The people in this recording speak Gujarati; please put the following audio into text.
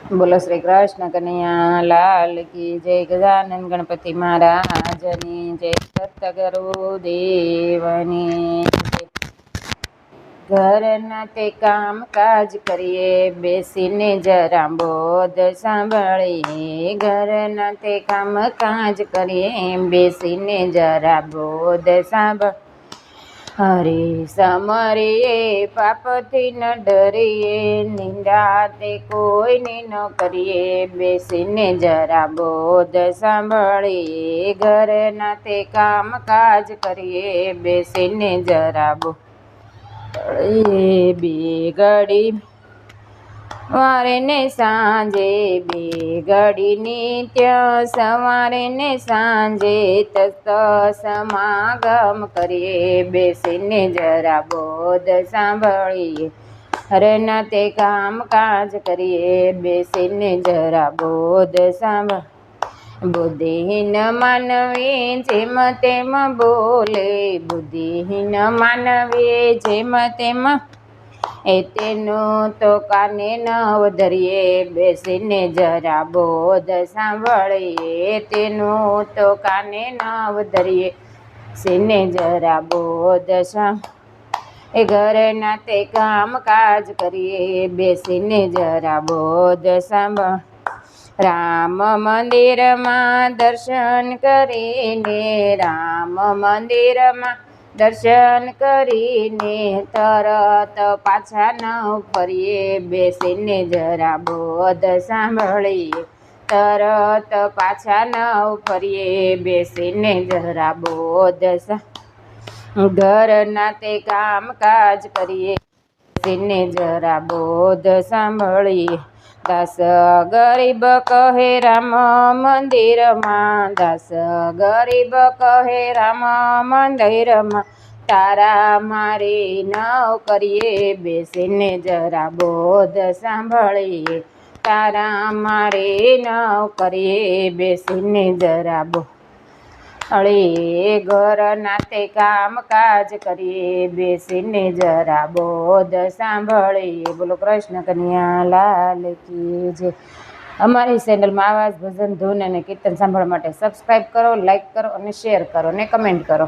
બોલો શ્રી કૃષ્ણ કનૈયા લાલ કી જય, ગજાનંદ ગણપતિ મહારાજની જય, સતગુરુ દેવની જય। ઘરના તે કામ કાજ કરીએ, બેસીને જરા બોધ સાંભળીએ। ઘરના તે કામ કાજ કરીએ, બેસીને જરા બોધ સાંભળ। હરે સમરીએ પાપથી ન ડરીએ, નિંદા તે કોઈની ન કરીએ, બેસીને જરા બોધ સાંભળીએ। ઘરના તે કામ કાજ કરીએ, બેસીને જરા બોધ બે ઘડી સવારે ને સાંજે, બે ઘડી નિત્ય સવારે ને સાંજે, તસ્ત સમાગમ કરીએ, બેસીને જરા બોધ સાંભળીએ। ઘરના તે કામ કાજ કરીએ, બેસીને જરા બોધ સાંભળ। બુદ્ધિહીન માનવી જેમ તેમ બોલે, બુદ્ધિહીન માનવી જેમ તેમ તેનું તો કાને ન ધરીએ, બેસીને જરા બોધ સાંભળીએ। તેનું તો કાને ન ધરીએ, બેસીને જરા બોધ સાંભળીએ। ઘરના તે કામ કાજ કરીએ, બેસીને જરા બોધ સાંભળ। રામ મંદિરમાં દર્શન કરીને, રામ મંદિરમાં દર્શન કરીને, તરત પાછા ન ફરીએ, બેસીને જરા બોધ સાંભળીએ। તરત પાછા ન ફરીએ, બેસીને જરા બોધ સાંભળીએ। ઘરના તે કામ કાજ કરીએ, બેસીને જરા બોધ સાંભળીએ। દાસ ગરીબ કહે રામ મંદિરમાં, દાસ ગરીબ કહે રામ મંદિરમાં, તારા મારી ન કરીએ, બેસીને જરા બોધ સાંભળીએ। તારા મારી ન કરીએ, બેસીને જરા બોધ સાંભળીએ। ઘરના તે કામ કાજ કરીએ, બેસીને જરા બોધ સાંભળીએ। બોલો કૃષ્ણ કનૈયા લાલ કી જય। અમારી ચેનલમાં આવા જ ભજન, ધૂન અને કીર્તન સાંભળવા માટે સબસ્ક્રાઈબ કરો, લાઈક કરો અને શેર કરો ને કમેન્ટ કરો।